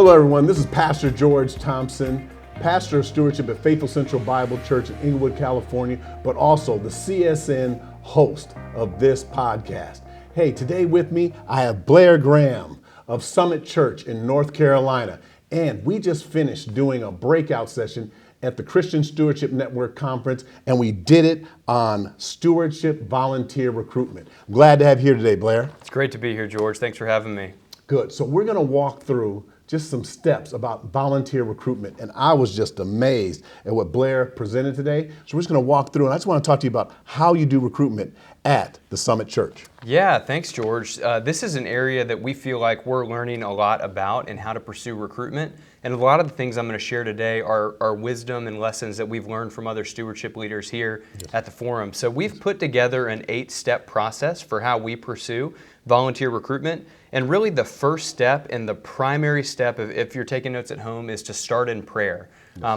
Hello, everyone. This is Pastor George Thompson, pastor of stewardship at Faithful Central Bible Church in Inglewood, California, but also the CSN host of this podcast. Hey, today with me, I have Blair Graham of Summit Church in North Carolina. And we just finished doing a breakout session at the Christian Stewardship Network Conference, and we did it on stewardship volunteer recruitment. Glad to have you here today, Blair. It's great to be here, George. Thanks for having me. Good. So we're going to walk through just some steps about volunteer recruitment. And I was just amazed at what Blair presented today. So we're just going to walk through, and I just want to talk to you about how you do recruitment at the Summit Church. Yeah, thanks, George. This is an area that we feel like we're learning a lot about and how to pursue recruitment. And a lot of the things I'm going to share today are wisdom and lessons that we've learned from other stewardship leaders here at the forum. So we've put together an 8-step process for how we pursue volunteer recruitment. And really the first step and the primary step, if you're taking notes at home, is to start in prayer.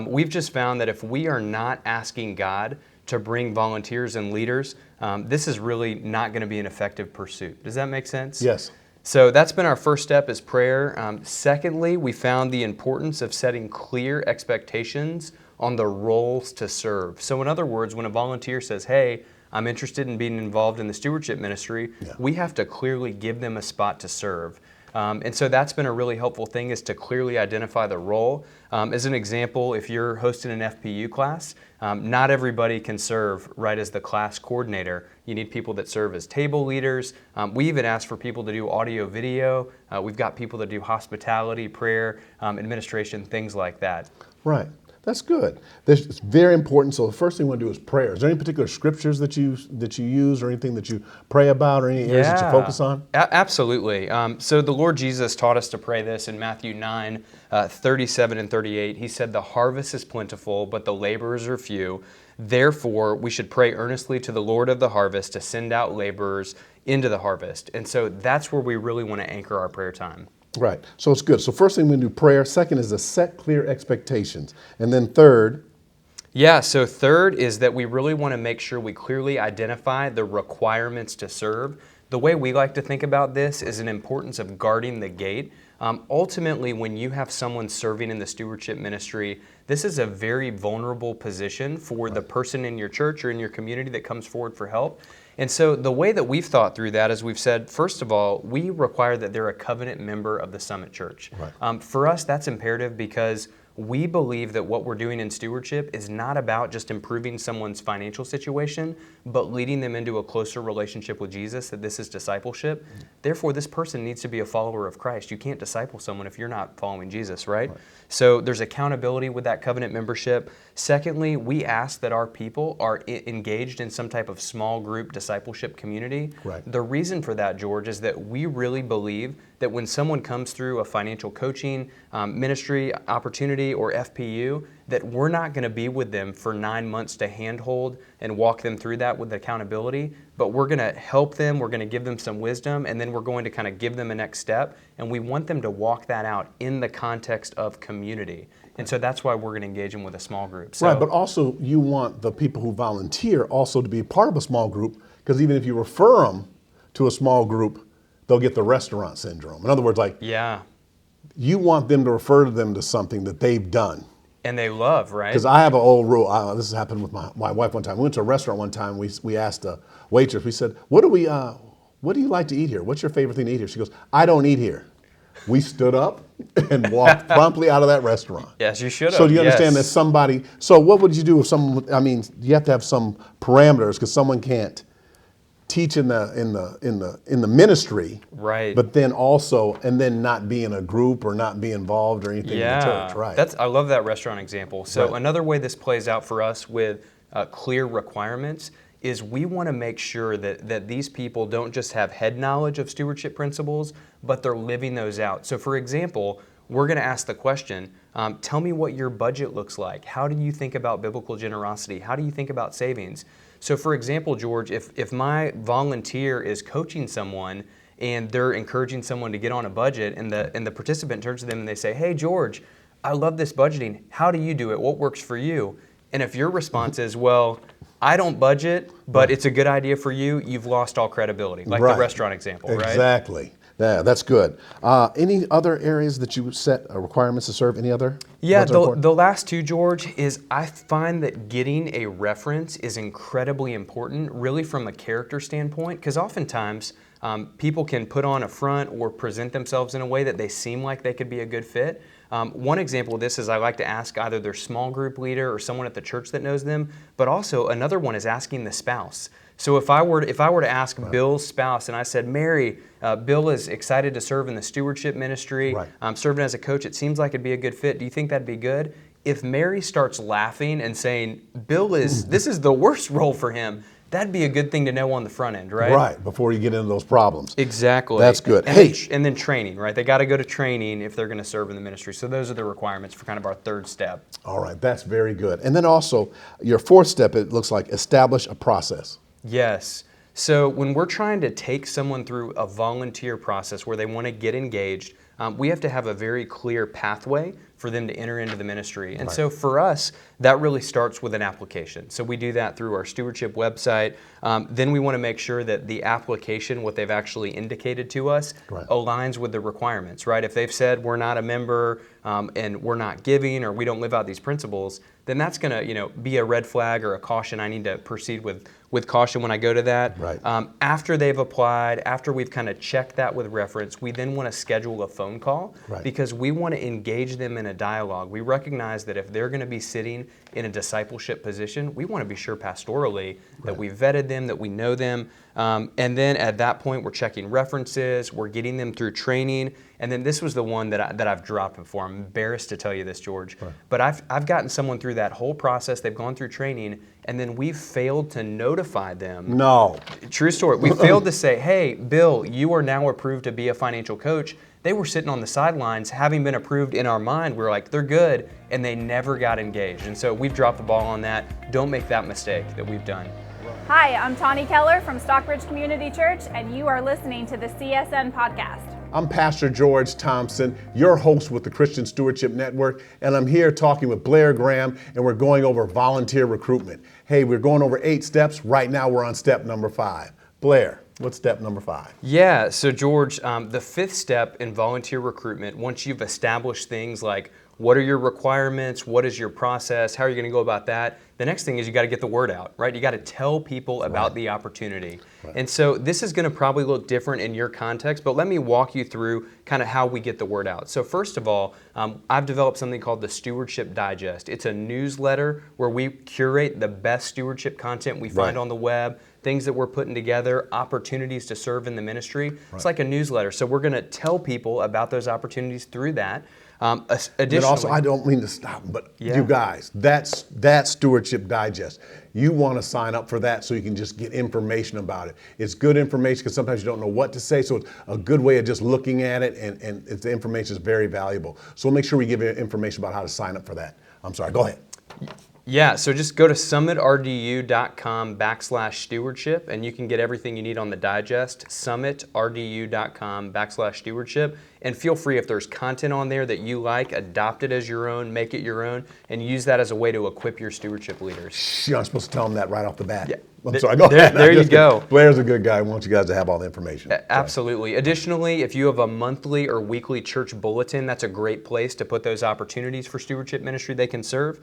We've just found that if we are not asking God to bring volunteers and leaders, this is really not going to be an effective pursuit. Does that make sense? Yes. So that's been our first step, is prayer. Secondly, we found the importance of setting clear expectations on the roles to serve. So in other words, when a volunteer says, hey, I'm interested in being involved in the stewardship ministry, we have to clearly give them a spot to serve. And so that's been a really helpful thing, is to clearly identify the role. As an example, if you're hosting an FPU class, not everybody can serve right as the class coordinator. You need people that serve as table leaders. We even ask for people to do audio video. We've got people that do hospitality, prayer, administration, things like that. Right. That's good. It's very important. So the first thing we want to do is prayer. Is there any particular scriptures that you use, or anything that you pray about, or any areas that you focus on? Absolutely. So the Lord Jesus taught us to pray this in Matthew 9, 37 and 38. He said, the harvest is plentiful, but the laborers are few. Therefore, we should pray earnestly to the Lord of the harvest to send out laborers into the harvest. And so that's where we really want to anchor our prayer time. Right. So it's good. So first thing we do prayer. Second is to set clear expectations. And then third. Yeah. So third is that we really want to make sure we clearly identify the requirements to serve. The way we like to think about this is an importance of guarding the gate. Ultimately, when you have someone serving in the stewardship ministry, this is a very vulnerable position for the person in your church or in your community that comes forward for help. And so the way that we've thought through that is we've said, first of all, we require that they're a covenant member of the Summit Church. Right. For us, that's imperative because we believe that what we're doing in stewardship is not about just improving someone's financial situation, but leading them into a closer relationship with Jesus, that this is discipleship. Therefore, this person needs to be a follower of Christ. You can't disciple someone if you're not following Jesus, right? So there's accountability with that covenant membership. Secondly, we ask that our people are engaged in some type of small group discipleship community. Right. The reason for that, George, is that we really believe that when someone comes through a financial coaching ministry opportunity or FPU, that we're not going to be with them for 9 months to handhold and walk them through that with accountability, but we're going to help them, we're going to give them some wisdom, and then we're going to kind of give them a next step, and we want them to walk that out in the context of community. And so that's why we're going to engage them with a small group. So, right, but also you want the people who volunteer also to be part of a small group, because even if you refer them to a small group, they'll get the restaurant syndrome. In other words, you want them to refer them to something that they've done. And they love, right? Because I have an old rule. This has happened with my wife one time. We went to a restaurant one time. We asked a waitress, we said, what do you like to eat here? What's your favorite thing to eat here? She goes, I don't eat here. We stood up and walked promptly out of that restaurant. Yes, you should have. So do you understand that somebody, so what would you do if someone, you have to have some parameters, because someone can't teach in the ministry, right? But then also, and then not be in a group or not be involved or anything in the church, right? I love that restaurant example. So another way this plays out for us with clear requirements is we want to make sure that these people don't just have head knowledge of stewardship principles, but they're living those out. So for example, we're going to ask the question, tell me what your budget looks like. How do you think about biblical generosity? How do you think about savings? So for example, George, if my volunteer is coaching someone and they're encouraging someone to get on a budget, and the participant turns to them and they say, hey, George, I love this budgeting. How do you do it? What works for you? And if your response is, well, I don't budget, but it's a good idea for you, you've lost all credibility, like the restaurant example, right? Exactly. Yeah, that's good. Any other areas that you set requirements to serve? Any other? Yeah, ones that are important? the last two, George, is I find that getting a reference is incredibly important, really from a character standpoint, because oftentimes people can put on a front or present themselves in a way that they seem like they could be a good fit. One example of this is I like to ask either their small group leader or someone at the church that knows them, but also another one is asking the spouse. So if I were to ask Bill's spouse and I said, Mary, Bill is excited to serve in the stewardship ministry, serving as a coach, it seems like it'd be a good fit. Do you think that'd be good? If Mary starts laughing and saying, this is the worst role for him, that'd be a good thing to know on the front end, right? Right, before you get into those problems. Exactly. That's good. And then training, right? They got to go to training if they're going to serve in the ministry. So those are the requirements for kind of our third step. All right, that's very good. And then also, your fourth step, it looks like establish a process. Yes. So when we're trying to take someone through a volunteer process where they want to get engaged, we have to have a very clear pathway for them to enter into the ministry. And so for us, that really starts with an application. So we do that through our stewardship website. Then we want to make sure that the application, what they've actually indicated to us, aligns with the requirements, right? If they've said we're not a member and we're not giving or we don't live out these principles, then that's going to be a red flag or a caution. I need to proceed with caution when I go to that. After they've applied, after we've kind of checked that with reference, we then want to schedule a phone call because we want to engage them in a dialogue. We recognize that if they're going to be sitting in a discipleship position, we want to be sure pastorally that we vetted them, that we know them. And then at that point, we're checking references, we're getting them through training. And then this was the one that I've dropped before. I'm embarrassed to tell you this, George. But I've gotten someone through that whole process. They've gone through training, and then we've failed to notify them. No. True story. We failed to say, hey, Bill, you are now approved to be a financial coach. They were sitting on the sidelines, having been approved in our mind. We were like, they're good, and they never got engaged. And so we've dropped the ball on that. Don't make that mistake that we've done. Hi, I'm Tawny Keller from Stockbridge Community Church, and you are listening to the CSN podcast. I'm Pastor George Thompson, your host with the Christian Stewardship Network, and I'm here talking with Blair Graham, and we're going over volunteer recruitment. Hey, we're going over 8 steps. Right now, we're on step number 5. Blair, what's step number 5? Yeah, so George, the 5th step in volunteer recruitment, once you've established things like what are your requirements, what is your process, how are you going to go about that, the next thing is you got to get the word out, right? You got to tell people about the opportunity. And so this is going to probably look different in your context, but let me walk you through kind of how we get the word out. So first of all, I've developed something called the Stewardship Digest. It's a newsletter where we curate the best stewardship content we find on the web, things that we're putting together, opportunities to serve in the ministry. It's like a newsletter. So we're going to tell people about those opportunities through that. But also, I don't mean to stop, but you guys, that Stewardship Digest, you want to sign up for that so you can just get information about it. It's good information because sometimes you don't know what to say, so it's a good way of just looking at it, and the information is very valuable. So we'll make sure we give you information about how to sign up for that. I'm sorry, go ahead. Yeah, so just go to summitrdu.com/stewardship and you can get everything you need on the digest, summitrdu.com/stewardship. And feel free, if there's content on there that you like, adopt it as your own, make it your own, and use that as a way to equip your stewardship leaders. You're not supposed to tell them that right off the bat. Yeah. I'm sorry, go ahead. There you go. Blair's a good guy. I want you guys to have all the information. Absolutely. Additionally, if you have a monthly or weekly church bulletin, that's a great place to put those opportunities for stewardship ministry they can serve.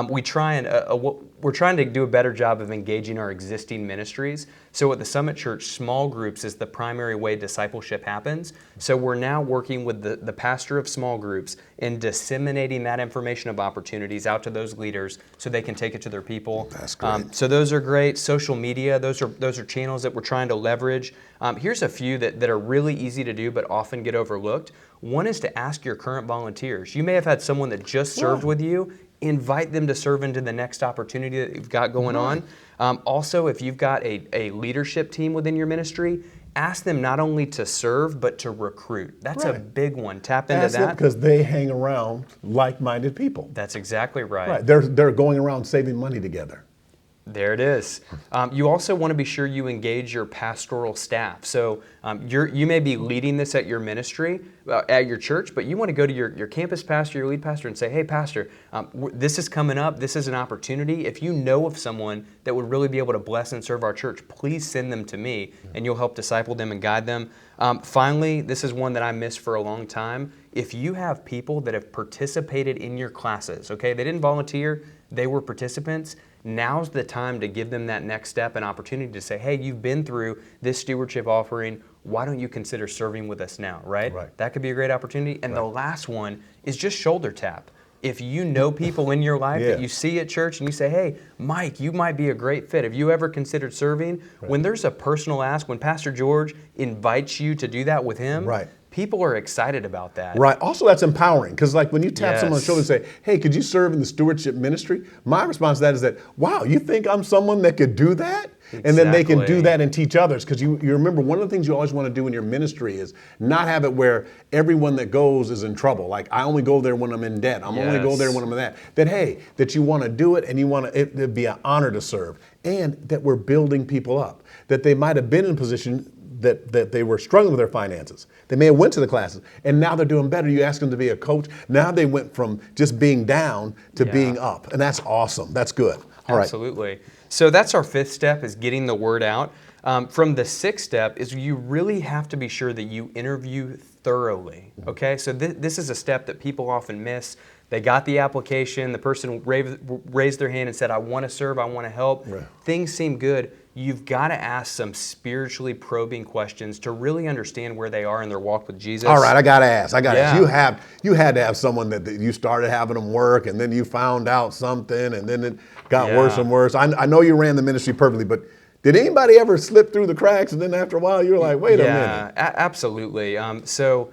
We're trying to do a better job of engaging our existing ministries. So at the Summit Church, small groups is the primary way discipleship happens. So we're now working with the pastor of small groups and disseminating that information of opportunities out to those leaders so they can take it to their people. That's great. So those are great. Social media, those are channels that we're trying to leverage. Here's a few that are really easy to do but often get overlooked. One is to ask your current volunteers. You may have had someone that just served with you. Invite them to serve into the next opportunity that you've got going on. Also, if you've got a leadership team within your ministry, ask them not only to serve, but to recruit. That's a big one. Tap into that. Because they hang around like-minded people. That's exactly right. They're going around saving money together. There it is. You also want to be sure you engage your pastoral staff. So you may be leading this at your ministry, at your church, but you want to go to your campus pastor, your lead pastor, and say, hey, pastor, this is coming up. This is an opportunity. If you know of someone that would really be able to bless and serve our church, please send them to me, and you'll help disciple them and guide them. Finally, this is one that I missed for a long time. If you have people that have participated in your classes, okay, they didn't volunteer, they were participants, now's the time to give them that next step and opportunity to say, hey, you've been through this stewardship offering. Why don't you consider serving with us now, right? That could be a great opportunity. And the last one is just shoulder tap. If you know people in your life that you see at church and you say, hey, Mike, you might be a great fit. Have you ever considered serving? When there's a personal ask, when Pastor George invites you to do that with him, people are excited about that. Right. Also, that's empowering because, like, when you tap someone on the shoulder and say, hey, could you serve in the stewardship ministry? My response to that is that, wow, you think I'm someone that could do that? Exactly. And then they can do that and teach others. Because you remember, one of the things you always want to do in your ministry is not have it where everyone that goes is in trouble. Like, I only go there when I'm in debt. I'm only go there when I'm in that. That, hey, that you want to do it and you want it'd be an honor to serve. And that we're building people up. That they might have been in a position that they were struggling with their finances. They may have went to the classes, and now they're doing better. You ask them to be a coach. Now they went from just being down to being up, and that's awesome. That's good. All Absolutely. Right. So that's our fifth step, is getting the word out. From the sixth step is you really have to be sure that you interview thoroughly. Okay, so this is a step that people often miss. They got the application, the person raised their hand and said, I want to serve, I want to help. Things seem good. You've got to ask some spiritually probing questions to really understand where they are in their walk with Jesus. All right, I got to ask. You had to have someone that you started having them work, and then you found out something, and then it got worse and worse. I know you ran the ministry perfectly, but did anybody ever slip through the cracks, and then after a while you're like, wait a minute? Yeah, absolutely. For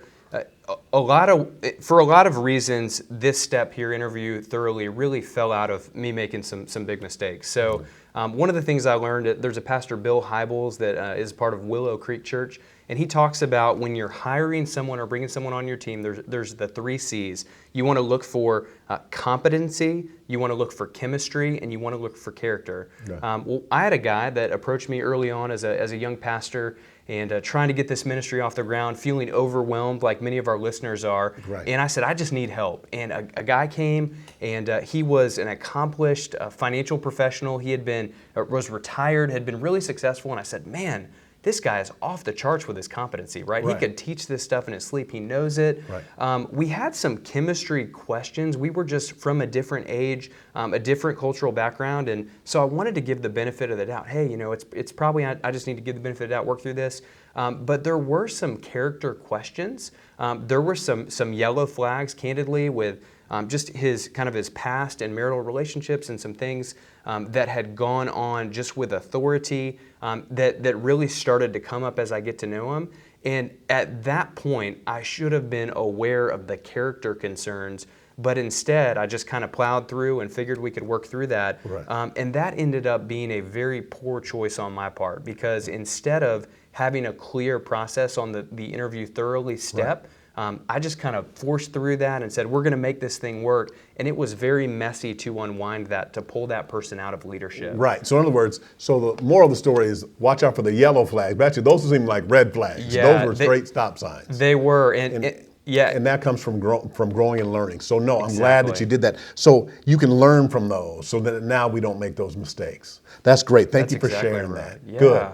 a lot of reasons, this step here, interview thoroughly, really fell out of me making some big mistakes. So one of the things I learned, there's a pastor, Bill Hybels, that is part of Willow Creek Church, and he talks about when you're hiring someone or bringing someone on your team, there's the 3 C's. You want to look for competency, you want to look for chemistry, and you want to look for character. Well, I had a guy that approached me early on as a young pastor, and trying to get this ministry off the ground, feeling overwhelmed like many of our listeners are. And I said, I just need help. And a guy came, and he was an accomplished financial professional. He was retired, had been really successful. And I said, man, this guy is off the charts with his competency, right? He could teach this stuff in his sleep. He knows it. We had some chemistry questions. We were just from a different age, a different cultural background. And so I wanted to give the benefit of the doubt. Hey, it's probably, I just need to give the benefit of the doubt, work through this. But there were some character questions. There were some yellow flags, candidly, with just his past and marital relationships and some things that had gone on just with authority that really started to come up as I get to know him. And at that point, I should have been aware of the character concerns, but instead I just kind of plowed through and figured we could work through that. And that ended up being a very poor choice on my part, because instead of having a clear process on the interview thoroughly step, I just kind of forced through that and said, we're going to make this thing work. And it was very messy to unwind that, to pull that person out of leadership. Right. So in other words, the moral of the story is watch out for the yellow flags. But actually, those seem like red flags. Yeah, those were straight stop signs. They were. And that comes from growing and learning. So no, I'm glad that you did that. So you can learn from those so that now we don't make those mistakes. That's great. Thank you for sharing that. Yeah. Good.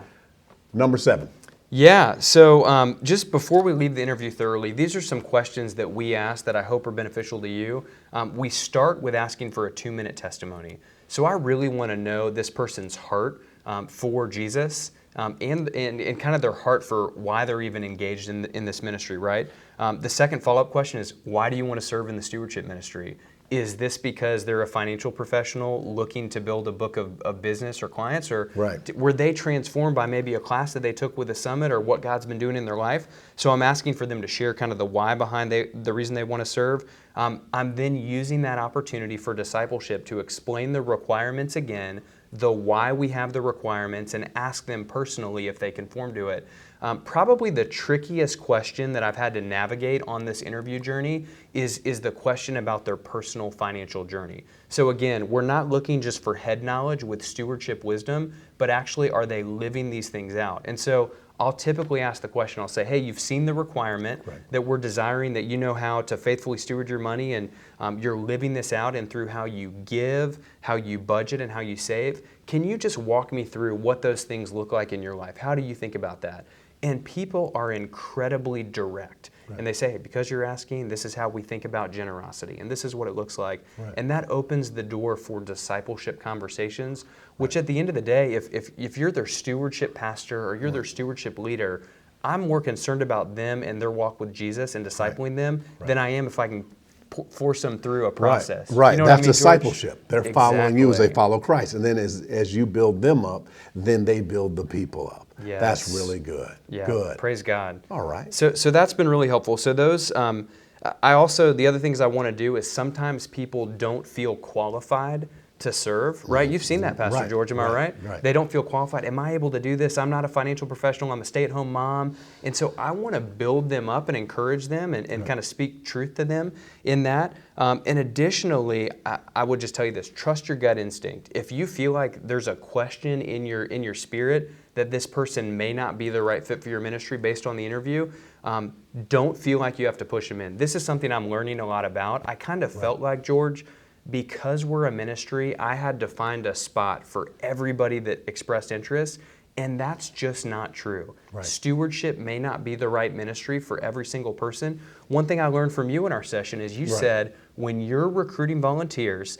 Number 7. Yeah, so just before we leave the interview thoroughly, these are some questions that we ask that I hope are beneficial to you. We start with asking for a 2-minute testimony. So I really want to know this person's heart for Jesus and kind of their heart for why they're even engaged in this ministry, right? The second follow-up question is, why do you want to serve in the stewardship ministry? Is this because they're a financial professional looking to build a book of business or clients? Or were they transformed by maybe a class that they took with a summit or what God's been doing in their life? So I'm asking for them to share kind of the why behind the reason they want to serve. I'm then using that opportunity for discipleship to explain the requirements again, the why we have the requirements, and ask them personally if they conform to it. Probably the trickiest question that I've had to navigate on this interview journey is the question about their personal financial journey. So again, we're not looking just for head knowledge with stewardship wisdom, but actually are they living these things out? And so I'll typically ask the question, I'll say, hey, you've seen the requirement that we're desiring, that you know how to faithfully steward your money, and you're living this out and through how you give, how you budget, and how you save. Can you just walk me through what those things look like in your life? How do you think about that? And people are incredibly direct. And they say, hey, because you're asking, this is how we think about generosity, and this is what it looks like. And that opens the door for discipleship conversations, which at the end of the day, if you're their stewardship pastor or you're their stewardship leader, I'm more concerned about them and their walk with Jesus and discipling them than I am if I can force them through a process. Right. You know That's what I mean, discipleship. They're following you as they Exactly. follow Christ. And then as you build them up, then they build the people up. Yes. That's really good. Yeah, Good. praise God. All right. So that's been really helpful. So those, I also, the other things I want to do is sometimes people don't feel qualified to serve, right? You've seen that, Pastor George, am I right? Right. They don't feel qualified. Am I able to do this? I'm not a financial professional. I'm a stay-at-home mom. And so I want to build them up and encourage them and kind of speak truth to them in that. And additionally, I would just tell you this, trust your gut instinct. If you feel like there's a question in your spirit that this person may not be the right fit for your ministry based on the interview, don't feel like you have to push them in. This is something I'm learning a lot about. I kind of felt like, George, because we're a ministry, I had to find a spot for everybody that expressed interest, and that's just not true. Stewardship may not be the right ministry for every single person. One thing I learned from you in our session is you said when you're recruiting volunteers,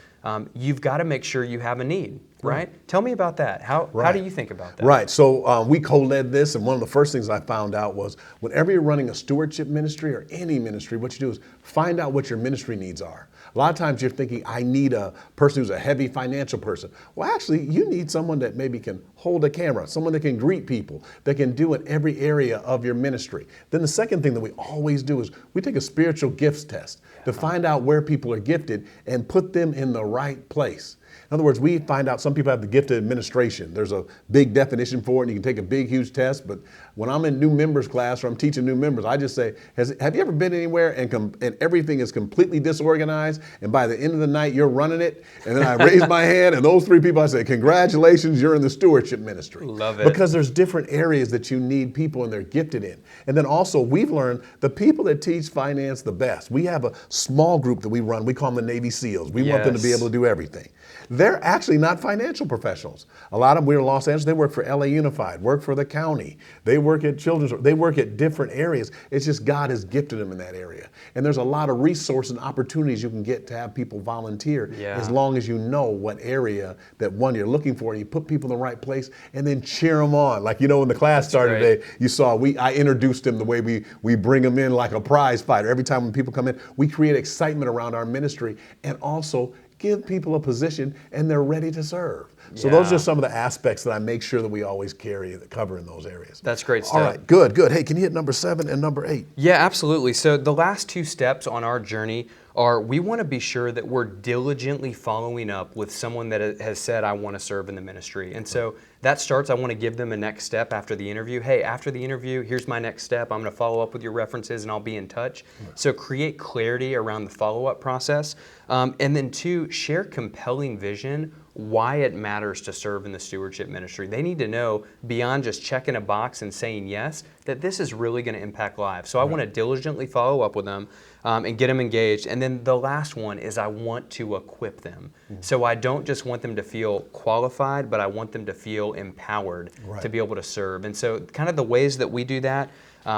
you've got to make sure you have a need, right? Tell me about that. How do you think about that? Right. So we co-led this, and one of the first things I found out was whenever you're running a stewardship ministry or any ministry, what you do is find out what your ministry needs are. A lot of times you're thinking, I need a person who's a heavy financial person. Well, actually, you need someone that maybe can hold a camera, someone that can greet people, that can do in every area of your ministry. Then the second thing that we always do is we take a spiritual gifts test to find out where people are gifted and put them in the right place. In other words, we find out some people have the gift of administration. There's a big definition for it, and you can take a big, huge test. But when I'm in new members class or I'm teaching new members, I just say, have you ever been anywhere and everything is completely disorganized, and by the end of the night, you're running it? And then I raise my hand, and those three people, I say, congratulations, you're in the stewardship ministry. Love it. Because there's different areas that you need people and they're gifted in. And then also, we've learned the people that teach finance the best. We have a small group that we run. We call them the Navy SEALs. We want them to be able to do everything. They're actually not financial professionals. A lot of them, we're in Los Angeles, they work for LA Unified, work for the county. They work at children's, they work at different areas. It's just God has gifted them in that area. And there's a lot of resources and opportunities you can get to have people volunteer as long as you know what area that one you're looking for, and you put people in the right place and then cheer them on. Like, when the class started today, you saw I introduced them the way we bring them in like a prize fighter. Every time when people come in, we create excitement around our ministry and also give people a position and they're ready to serve. So those are some of the aspects that I make sure that we always cover in those areas. That's great stuff. All right, good. Hey, can you hit number 7 and number 8? Yeah, absolutely. So the last 2 steps on our journey are we want to be sure that we're diligently following up with someone that has said, I want to serve in the ministry. And so that starts, I want to give them a next step after the interview. Hey, after the interview, here's my next step. I'm going to follow up with your references and I'll be in touch. So create clarity around the follow-up process. And then 2, share compelling vision why it matters to serve in the stewardship ministry. They need to know, beyond just checking a box and saying yes, that this is really going to impact lives. So I want to diligently follow up with them and get them engaged. And then the last one is I want to equip them. So I don't just want them to feel qualified, but I want them to feel empowered to be able to serve. And so kind of the ways that we do that,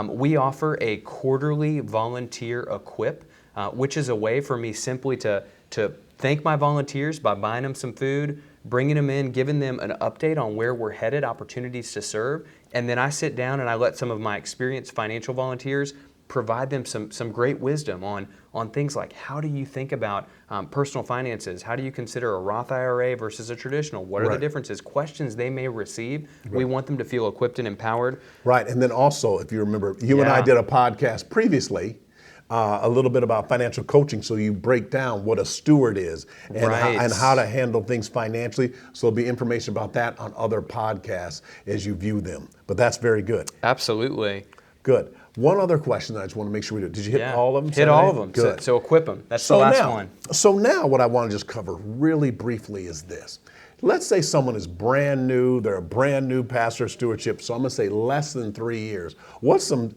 we offer a quarterly volunteer equip, which is a way for me simply to thank my volunteers by buying them some food, bringing them in, giving them an update on where we're headed, opportunities to serve, and then I sit down and I let some of my experienced financial volunteers provide them some great wisdom on things like, how do you think about personal finances? How do you consider a Roth IRA versus a traditional? What are the differences? Questions they may receive. We want them to feel equipped and empowered. Right, and then also, if you remember, you and I did a podcast previously a little bit about financial coaching, so you break down what a steward is and, Right. and how to handle things financially. So there'll be information about that on other podcasts as you view them. But that's very good. Absolutely. Good. One other question that I just want to make sure we do. Did you hit Yeah. all of them? Hit all of them. Good. So equip them. That's the last one. So now what I want to just cover really briefly is this. Let's say someone is brand new, they're a brand new pastor of stewardship, so I'm gonna say less than 3 years. What's some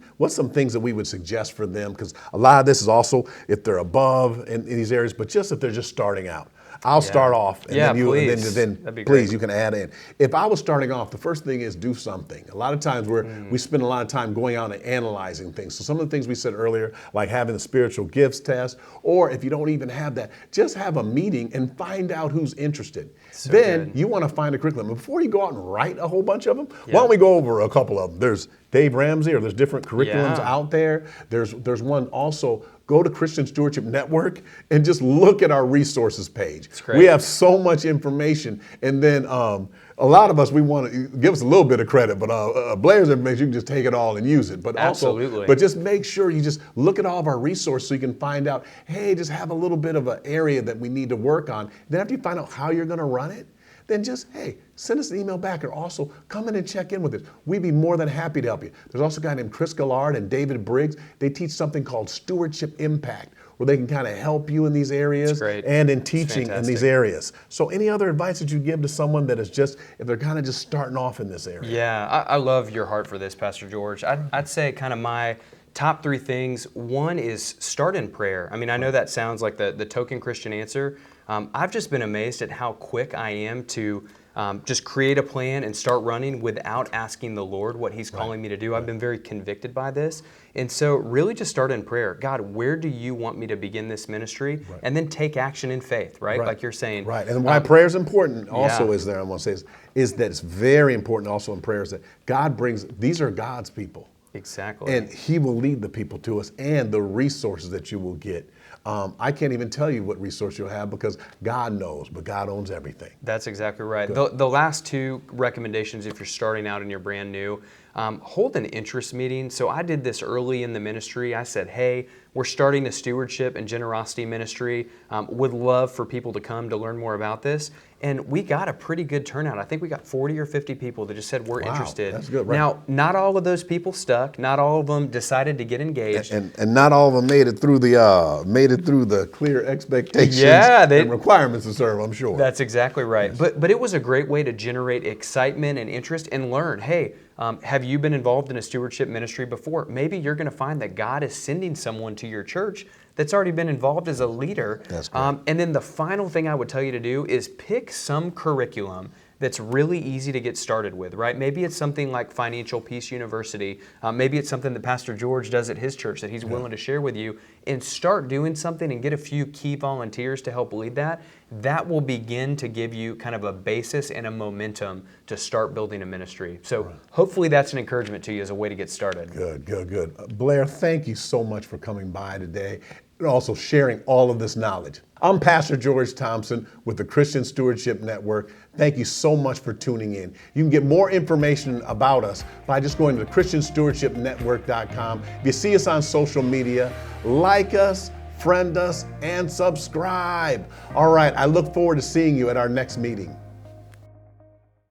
things that we would suggest for them? Because a lot of this is also if they're above in these areas, but just if they're just starting out. I'll start off, and then you, and then That'd be please great. you can add in. If I was starting off, the first thing is do something. A lot of times we spend a lot of time going out and analyzing things. So some of the things we said earlier, like having the spiritual gifts test, or if you don't even have that, just have a meeting and find out who's interested. So then good. you want to find a curriculum. And before you go out and write a whole bunch of them, why don't we go over a couple of them? There's Dave Ramsey, or there's different curriculums Yeah. out there. There's one also. Go to Christian Stewardship Network and just look at our resources page. great. We have so much information. And then a lot of us, we want to give us a little bit of credit, but Blair's information, you can just take it all and use it. But Absolutely. but just make sure you just look at all of our resources so you can find out, hey, just have a little bit of an area that we need to work on. Then after you find out how you're going to run it, then just, hey, send us an email back, or also come in and check in with us. We'd be more than happy to help you. There's also a guy named Chris Gillard and David Briggs. They teach something called Stewardship Impact, where they can kind of help you in these areas great. and in It's teaching in these fantastic. areas. So any other advice that you'd give to someone that is just, if they're kind of just starting off in this area? Yeah, I love your heart for this, Pastor George. I'd say kind of my top 3 things. One is start in prayer. I mean, I know that sounds like the token Christian answer. I've just been amazed at how quick I am to just create a plan and start running without asking the Lord what He's calling me to do. I've been very convicted by this. And so really just start in prayer. God, where do you want me to begin this ministry? And then take action in faith, right? Like you're saying. Right, and why prayer is important also yeah. is there, I want to say, is that it's very important also in prayers that God brings, these are God's people. Exactly. And He will lead the people to us, and the resources that you will get. I can't even tell you what resource you'll have because God knows, but God owns everything. That's exactly right. The last 2 recommendations, if you're starting out and you're brand new, hold an interest meeting. So I did this early in the ministry. I said, hey, we're starting a stewardship and generosity ministry. Would love for people to come to learn more about this. And we got a pretty good turnout. I think we got 40 or 50 people that just said we're interested. That's good, right. Now, not all of those people stuck. Not all of them decided to get engaged. And not all of them made it through the clear expectations Yeah, and requirements to serve, I'm sure. That's exactly right. Yes. But it was a great way to generate excitement and interest and learn, hey, have you been involved in a stewardship ministry before? Maybe you're going to find that God is sending someone to your church that's already been involved as a leader. That's great. And then the final thing I would tell you to do is pick some curriculum that's really easy to get started with, right? Maybe it's something like Financial Peace University. Maybe it's something that Pastor George does at his church that he's willing to share with you, and start doing something and get a few key volunteers to help lead that. That will begin to give you kind of a basis and a momentum to start building a ministry. So hopefully that's an encouragement to you as a way to get started. Good. Blair, thank you so much for coming by today and also sharing all of this knowledge. I'm Pastor George Thompson with the Christian Stewardship Network. Thank you so much for tuning in. You can get more information about us by just going to christianstewardshipnetwork.com. If you see us on social media, like us, friend us, and subscribe. All right, I look forward to seeing you at our next meeting.